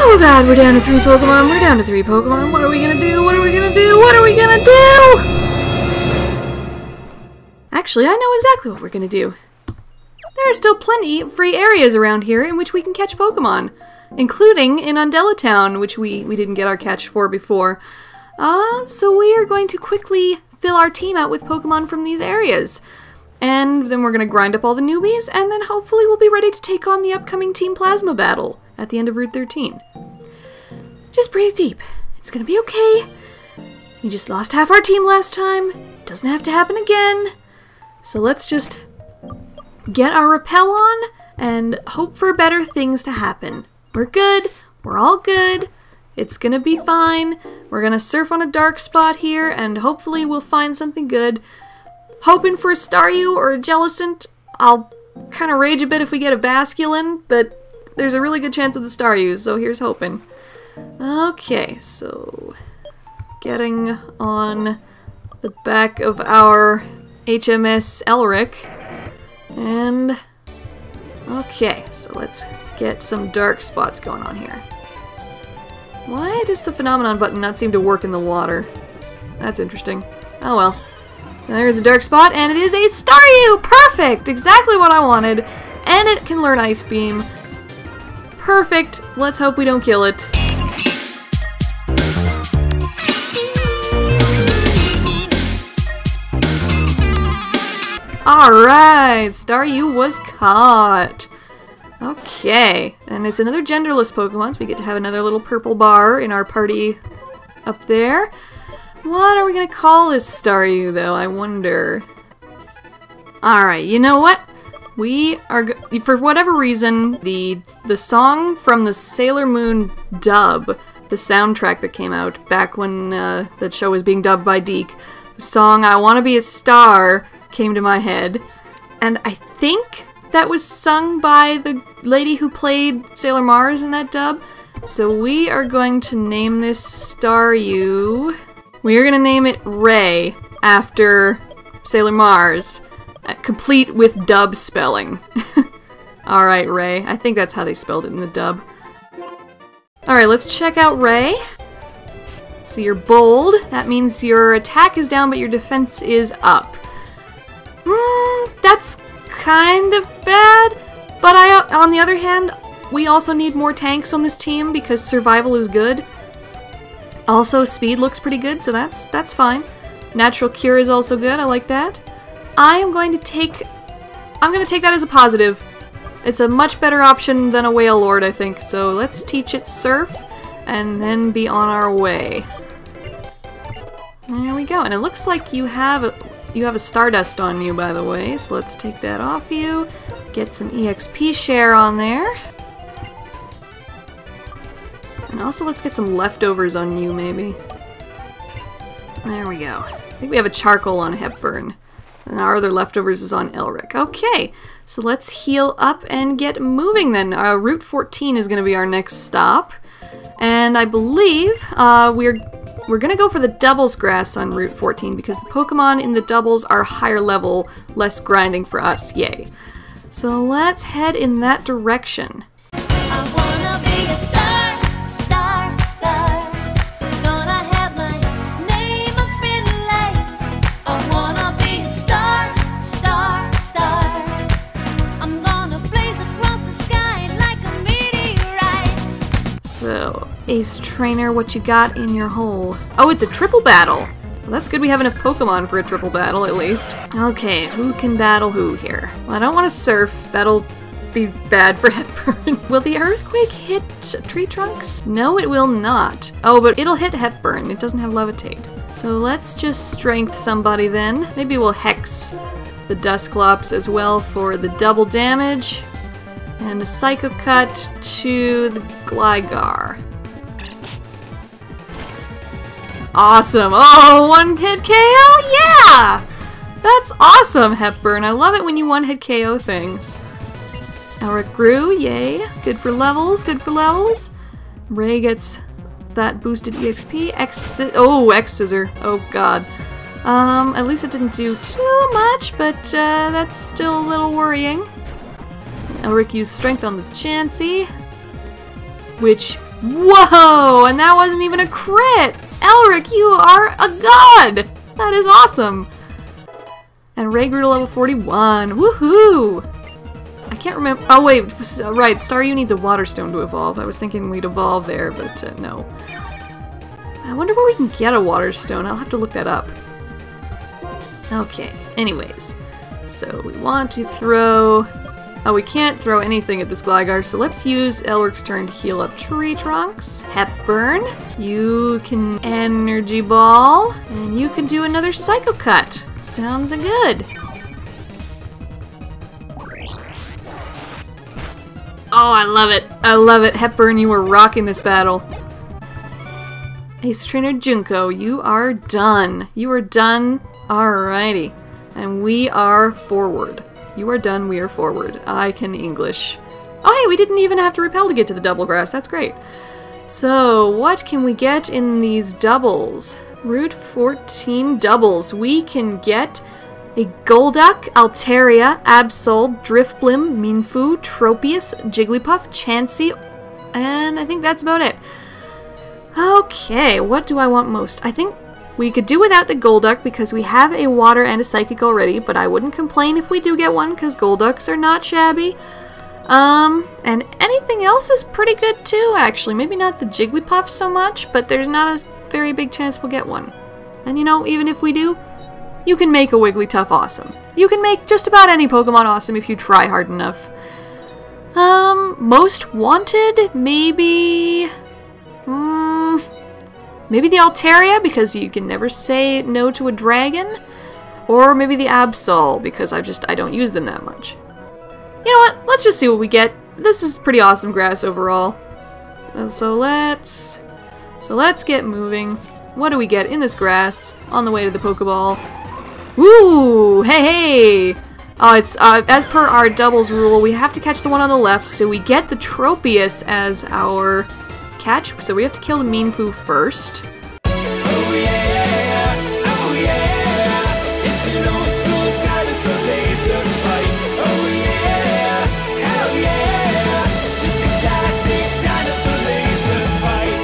Oh god, we're down to 3 Pokemon, we're down to 3 Pokemon. What are we gonna do? What are we gonna do? What are we gonna do? Actually, I know exactly what we're gonna do. There are still plenty of free areas around here in which we can catch Pokemon, including in Undella Town, which we didn't get our catch for before. So we are going to quickly fill our team out with Pokemon from these areas. And then we're going to grind up all the newbies, and then hopefully we'll be ready to take on the upcoming Team Plasma battle at the end of Route 13. Just breathe deep. It's going to be okay. We just lost half our team last time. It doesn't have to happen again. So let's just get our rappel on and hope for better things to happen. We're good. We're all good. It's gonna be fine. We're gonna surf on a dark spot here and hopefully we'll find something good. Hoping for a Staryu or a Jellicent. I'll kind of rage a bit if we get a Basculin, but there's a really good chance of the Staryus, so here's hoping. Okay, so getting on the back of our HMS Elric. And okay, so let's get some dark spots going on here. Why does the phenomenon button not seem to work in the water? That's interesting. Oh well. There's a dark spot, and it is a Staryu! Perfect! Exactly what I wanted. And it can learn Ice Beam. Perfect. Let's hope we don't kill it. Alright! Staryu was caught. Okay, and it's another genderless Pokemon, so we get to have another little purple bar in our party up there. What are we gonna call this Staryu, though, I wonder? Alright, you know what? We are, for whatever reason, the song from the Sailor Moon dub, the soundtrack that came out back when that show was being dubbed by Deke, the song I Wanna Be a Star came to my head, and I think that was sung by the lady who played Sailor Mars in that dub. So we are going to name this Staryu. We are going to name it Ray after Sailor Mars, complete with dub spelling. Alright, Ray. I think that's how they spelled it in the dub. Alright, let's check out Ray. So you're bold. That means your attack is down, but your defense is up. That's kind of bad, but on the other hand, we also need more tanks on this team because survival is good. Also, speed looks pretty good, so that's fine. Natural cure is also good. I like that. I'm going to take that as a positive. It's a much better option than a Wailord, I think. So let's teach it Surf, and then be on our way. There we go. And it looks like you have a Stardust on you, by the way, so let's take that off you. Get some EXP share on there. And also let's get some leftovers on you, maybe. There we go. I think we have a Charcoal on Hepburn. And our other leftovers is on Elric. Okay, so let's heal up and get moving then. Route 14 is going to be our next stop. And I believe we're gonna go for the Doubles Grass on Route 14 because the Pokemon in the doubles are higher level, less grinding for us, yay. So let's head in that direction. I wanna be a star, star, star. Gonna have my name up in lights. I wanna be a star, star, star. I'm gonna blaze across the sky like a meteorite. So, Ace Trainer, what you got in your hole? Oh, it's a triple battle! Well, that's good we have enough Pokemon for a triple battle, at least. Okay, who can battle who here? Well, I don't want to Surf. That'll be bad for Hepburn. Will the Earthquake hit tree trunks? No, it will not. Oh, but it'll hit Hepburn. It doesn't have Levitate. So let's just Strength somebody then. Maybe we'll Hex the Dusclops as well for the double damage. And a Psycho Cut to the Gligar. Awesome. Oh, one-hit KO? Yeah! That's awesome, Hepburn. I love it when you one-hit KO things. Elric grew, yay. Good for levels, good for levels. Ray gets that boosted EXP. X-Scissor. Oh, God. At least it didn't do too much, but that's still a little worrying. Elric used Strength on the Chansey, which Whoa! And that wasn't even a crit! Elric, you are a god! That is awesome! And Ray grew to level 41. Woohoo! I can't remember. Oh, wait. Right. Staryu needs a water stone to evolve. I was thinking we'd evolve there, but no. I wonder where we can get a water stone. I'll have to look that up. Okay. Anyways. So we want to throw... Oh, we can't throw anything at this Gligar, so let's use Elric's turn to heal up tree trunks. Hepburn, you can Energy Ball, and you can do another Psycho Cut. Sounds good. Oh, I love it. I love it. Hepburn, you were rocking this battle. Ace Trainer Junko, you are done. You are done. Alrighty. And we are forward. You are done, we are forward. I can English. Oh hey, we didn't even have to repel to get to the double grass. That's great. So, what can we get in these doubles? Route 14 doubles. We can get a Golduck, Altaria, Absol, Drifblim, Minfu, Tropius, Jigglypuff, Chansey, and I think that's about it. Okay, what do I want most? I think we could do without the Golduck because we have a Water and a Psychic already, but I wouldn't complain if we do get one because Golducks are not shabby. And anything else is pretty good too, actually. Maybe not the Jigglypuff so much, but there's not a very big chance we'll get one. And you know, even if we do, you can make a Wigglytuff awesome. You can make just about any Pokemon awesome if you try hard enough. Most wanted, maybe... maybe the Altaria, because you can never say no to a dragon. Or maybe the Absol, because I don't use them that much. You know what? Let's just see what we get. This is pretty awesome grass overall. So let's get moving. What do we get in this grass on the way to the Pokeball? Ooh! Hey, hey! It's as per our doubles rule, we have to catch the one on the left, so we get the Tropius as our catch. So we have to kill the Minfu first. Oh yeah, oh yeah, it's an old school dinosaur laser fight. Oh yeah, hell yeah, just a classic dinosaur laser fight.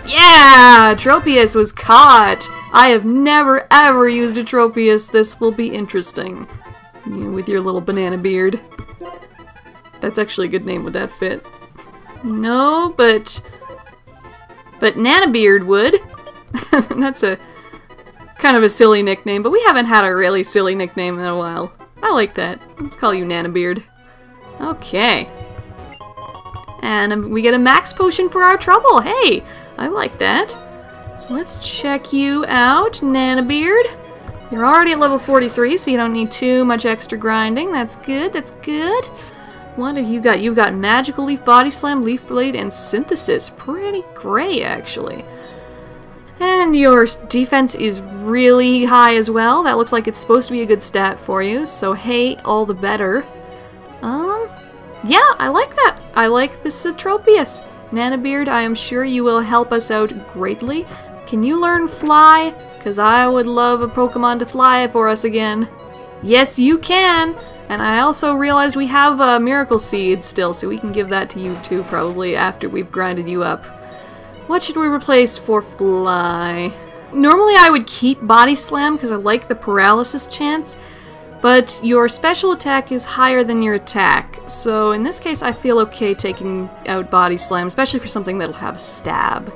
Yeah! Tropius was caught! I have never ever used a Tropius. This will be interesting. You with your little banana beard. That's actually a good name. Would that fit? No, but Nanabeard would. That's a kind of a silly nickname, but we haven't had a really silly nickname in a while. I like that. Let's call you Nanabeard. Okay. And we get a max potion for our trouble. Hey, I like that. So let's check you out, Nanabeard. You're already at level 43, so you don't need too much extra grinding. That's good, that's good. What have you got? You've got Magical Leaf, Body Slam, Leaf Blade, and Synthesis. Pretty great, actually. And your defense is really high as well. That looks like it's supposed to be a good stat for you, so hey, all the better. Yeah, I like that. I like this Tropius. Nanabeard, I am sure you will help us out greatly. Can you learn Fly? Because I would love a Pokemon to fly for us again. Yes, you can! And I also realized we have a Miracle Seed still, so we can give that to you too, probably, after we've grinded you up. What should we replace for Fly? Normally I would keep Body Slam, because I like the paralysis chance, but your special attack is higher than your attack, so in this case I feel okay taking out Body Slam, especially for something that'll have Stab.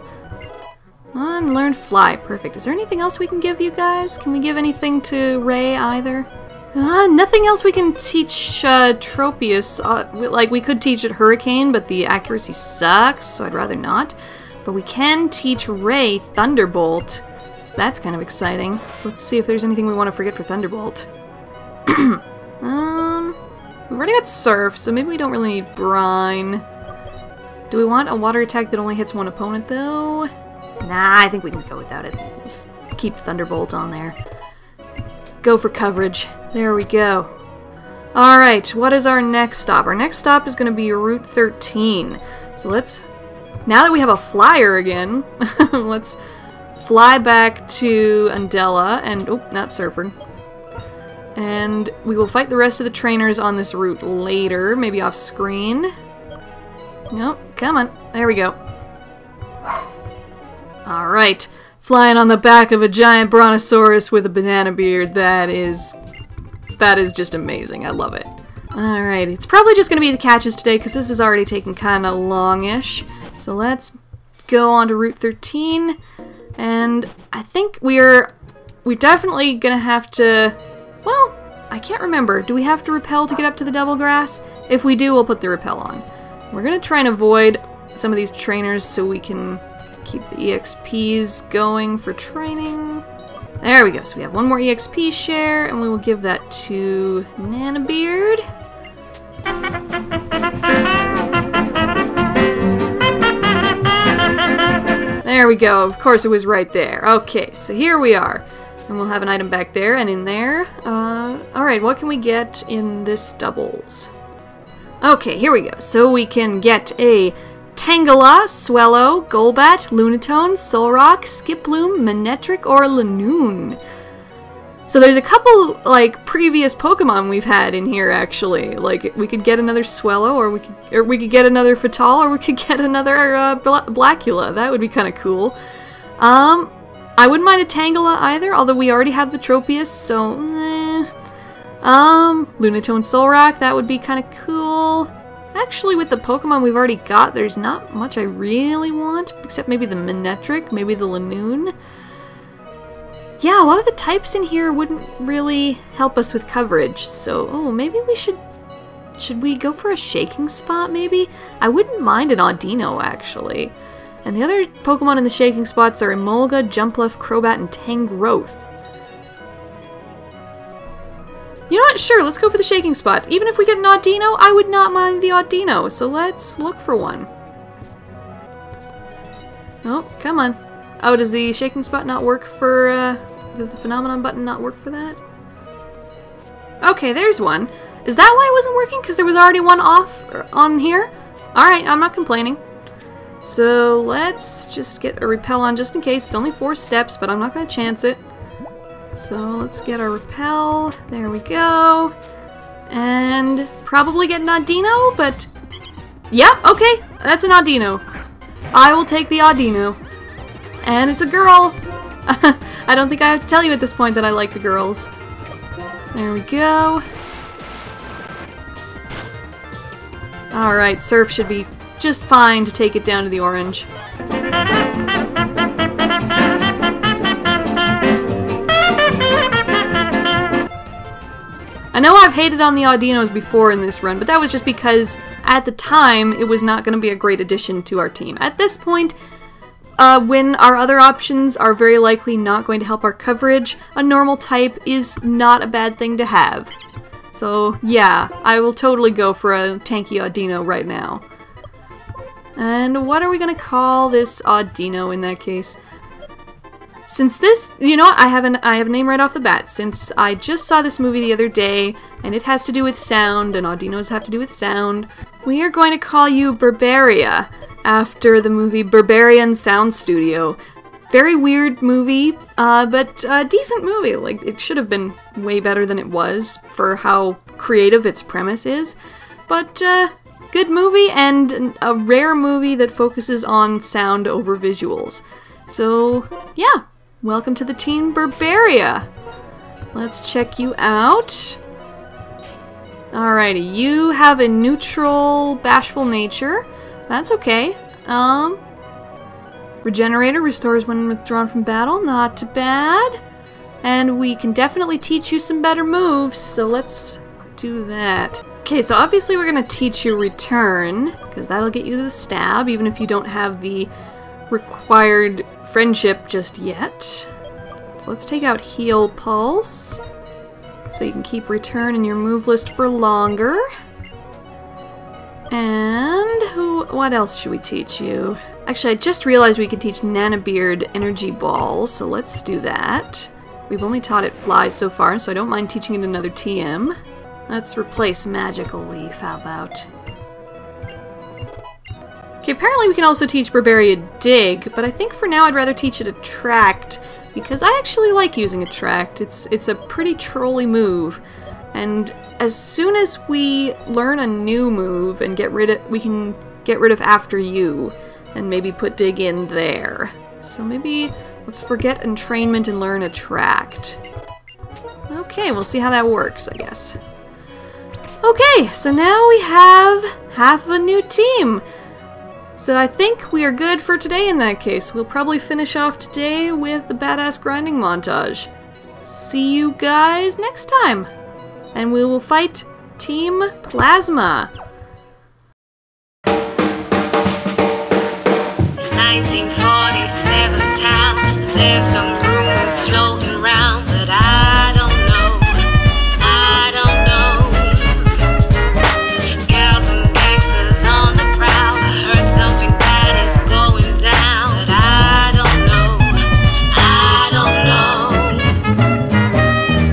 And learn Fly, perfect. Is there anything else we can give you guys? Can we give anything to Ray either? Nothing else we can teach Tropius. Like, we could teach it Hurricane, but the accuracy sucks, so I'd rather not. But we can teach Ray Thunderbolt, so that's kind of exciting. So let's see if there's anything we want to forget for Thunderbolt. We've already got Surf, so maybe we don't really need Brine. Do we want a water attack that only hits one opponent, though? Nah, I think we can go without it. Just keep Thunderbolt on there. Go for coverage. There we go. Alright, what is our next stop? Our next stop is going to be Route 13. So let's... Now that we have a flyer again, let's fly back to Undella and... Oh, not Surfer. And we will fight the rest of the trainers on this route later, maybe off screen. Nope, come on. There we go. Alright. Flying on the back of a giant brontosaurus with a banana beard. That is just amazing. I love it. Alright, it's probably just going to be the catches today because this is already taking kind of longish. So let's go on to Route 13. And I think we're definitely going to have to... Well, I can't remember. Do we have to rappel to get up to the double grass? If we do, we'll put the rappel on. We're going to try and avoid some of these trainers so we can keep the EXPs going for training. There we go. So we have one more EXP share, and we will give that to Nanabeard. There we go. Of course it was right there. Okay, so here we are. And we'll have an item back there and in there. Alright, what can we get in this doubles? Okay, here we go. So we can get a Tangela, Swellow, Golbat, Lunatone, Solrock, Skiploom, Manectric, or Lanoon. So there's a couple, like, previous Pokemon we've had in here, actually. Like, we could get another Swellow, or we could get another Fatal, or we could get another Blackula. That would be kind of cool. I wouldn't mind a Tangela either, although we already have the Tropius, so Lunatone, Solrock, that would be kind of cool. Actually, with the Pokemon we've already got, there's not much I really want, except maybe the Manectric, maybe the Lanoon. Yeah, a lot of the types in here wouldn't really help us with coverage, so, maybe we should we go for a Shaking Spot, maybe? I wouldn't mind an Audino, actually. And the other Pokemon in the Shaking Spots are Emolga, Jumpluff, Crobat, and Tangrowth. You know what? Sure, let's go for the Shaking Spot. Even if we get an Audino, I would not mind the Audino, so let's look for one. Oh, come on. Oh, does the Shaking Spot not work for, does the Phenomenon button not work for that? Okay, there's one. Is that why it wasn't working? Because there was already one off on here? Alright, I'm not complaining. So let's just get a repel on just in case. It's only 4 steps, but I'm not going to chance it. So let's get our repel. There we go. And probably get an Audino, but... Yep, okay, that's an Audino. I will take the Audino. And it's a girl. I don't think I have to tell you at this point that I like the girls. There we go. Alright, Surf should be just fine to take it down to the orange. I know I've hated on the Audinos before in this run, but that was just because at the time it was not going to be a great addition to our team. At this point, when our other options are very likely not going to help our coverage, a normal type is not a bad thing to have. So yeah, I will totally go for a tanky Audino right now. And what are we going to call this Audino in that case? Since this, you know what, I have a name right off the bat. Since I just saw this movie the other day, and it has to do with sound, and Audinos have to do with sound, we are going to call you Berberia, after the movie Berberian Sound Studio. Very weird movie, but a decent movie. Like, it should have been way better than it was for how creative its premise is. But, good movie, and a rare movie that focuses on sound over visuals. So, yeah. Welcome to the Team Berberia. Let's check you out. Alrighty, you have a neutral, bashful nature. That's okay. Regenerator restores when withdrawn from battle. Not bad. And we can definitely teach you some better moves, so let's do that. Okay, so obviously we're going to teach you Return, because that'll get you the stab, even if you don't have the required friendship just yet. So let's take out Heal Pulse, so you can keep Return in your move list for longer. And what else should we teach you? Actually, I just realized we could teach Nanabeard Energy Ball, so let's do that. We've only taught it Fly so far, so I don't mind teaching it another TM. Let's replace Magical Leaf, how about? Okay, apparently we can also teach Berberia Dig, but I think for now I'd rather teach it Attract, because I actually like using Attract. It's a pretty trolly move, and as soon as we learn a new move and we can get rid of After You, and maybe put Dig in there. So maybe let's forget Entrainment and learn Attract. Okay, we'll see how that works, I guess. Okay, so now we have half of a new team. So I think we are good for today in that case. We'll probably finish off today with the badass grinding montage. See you guys next time. And we will fight Team Plasma. It's 1947 town. There's some rumors floating around, but I don't know. I don't know. Gals and gangsters on the prowl. I heard something bad is going down, but I don't know. I don't know.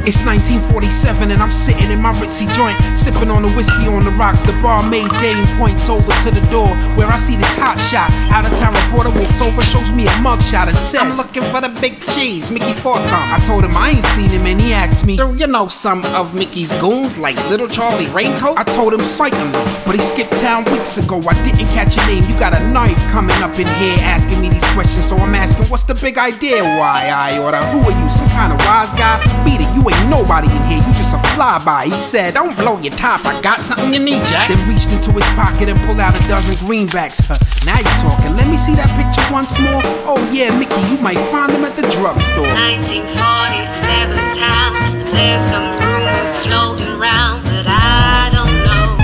It's 1947 and I'm sitting in my ritzy joint, sipping on the whiskey on the rocks. The barmaid dame points over to the door where I see this hot shot. Out of town reporter walks over, shows me a mugshot and says, "I'm looking for the big cheese, Mickey Forthcombe." I told him I ain't seen him and he asked me, "Do you know some of Mickey's goons like Little Charlie Raincoat?" I told him certainly, but he skipped town weeks ago. I didn't catch your name. You got a knife coming up in here asking me these questions, so I'm asking, what's the big idea? Why I order? Who are you, some kind of wise guy? Beat it, you ain't nobody in here, you just a flyby. He said, "Don't blow your top, I got something you need, Jack." Then reached into his pocket and pulled out a dozen greenbacks. Now you're talking, let me see that picture once more. Oh yeah, Mickey, you might find him at the drugstore. 1947 town. There's some rumors floating around, but I don't know.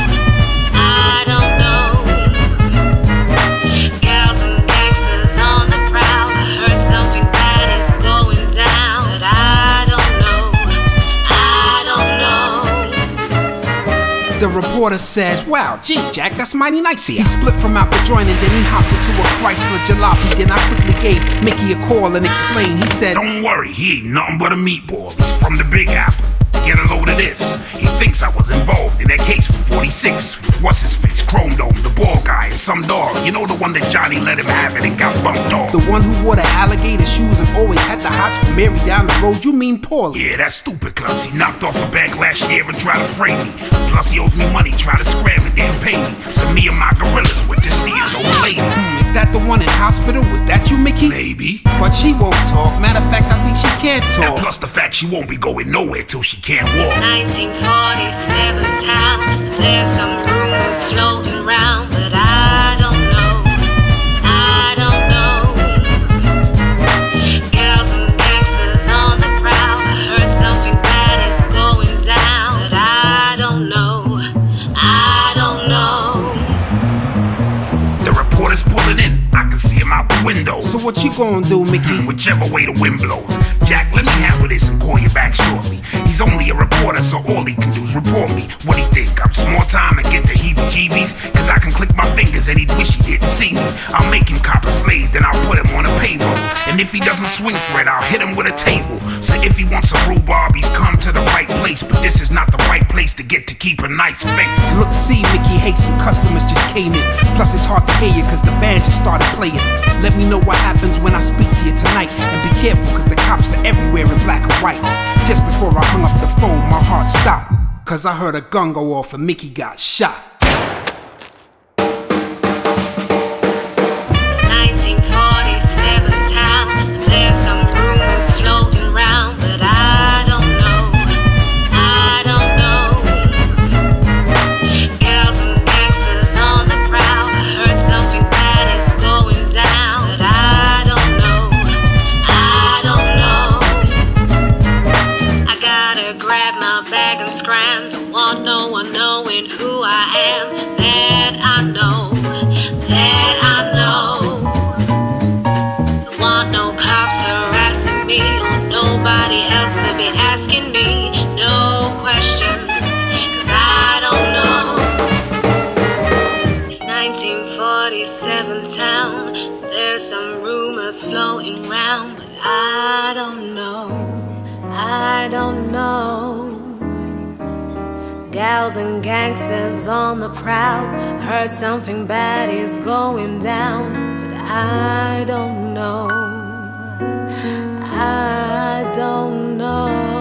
I don't know. Gals and gangsters on the prowl. I heard something bad is going down, but I don't know. I don't know. The reporter said, "Wow, gee, Jack, that's mighty nice of you." He split from out the joint and then he hopped into a Chrysler jalopy. Then I quickly gave Mickey a call and explained. He said, "Don't worry, he ain't nothing but a meatball. He's from the Big Apple. Get a load of this. He thinks I was involved in that case from 46. What's his face? Chrome Dome, the ball guy, and some dog. You know the one that Johnny let him have it and got bumped off. The one who wore the alligator shoes and always had the hots for Mary down the road. You mean Paulie?" Yeah, that stupid clubs. He knocked off a bank last year and tried to frame me. Plus he owes me money, tried to scram it, didn't pay me. So me and my gorillas went to see his old lady. Is that the one in hospital? Was that you, Mickey? Maybe. But she won't talk. Matter of fact, I think she can't And talk. plus the fact she won't be going nowhere till she can't walk. 1947 town. There's some rumors floating around, but I don't know. I don't know. Gals and gangsters on the prowl. I heard something bad is going down, but I don't know. I don't know. The reporter's pulling in. I can see him out the window. So what you gonna do, Mickey? Whichever way the wind blows. Jack, let me handle this and call you back shortly. He's only a reporter, so all he can do is report me. What do you think? I'm small time and get the heebie-jeebies? Cause I can click my fingers and he'd wish he didn't see me. I'll make him cop a slave, then I'll put him on a payroll. And if he doesn't swing for it, I'll hit him with a table. So if he wants some rhubarb, he's come to the right place. But this is not the right place to get to keep a nice face. Look, see, Mickey, hey, some customers just came in. Plus it's hard to hear you cause the band just started playing. Let me know what happens when I speak to you tonight. And be careful cause the cops are everywhere in black and whites. Just before I hung up the phone, my heart stopped. Cause I heard a gun go off and Mickey got shot. 1947 town. There's some rumors floating around, but I don't know. I don't know. Gals and gangsters on the prowl. I heard something bad is going down, but I don't know. I don't know. I gotta grab my bag and scram. Don't want no one knowing who I am. That I know. That I know. Don't want no cops harassing me or nobody else to be asking me no questions, cause I don't know. It's 1947 town. There's some rumors floating around, but I don't know. I don't know. Gals and gangsters on the prowl. Heard something bad is going down, but I don't know. I I don't know.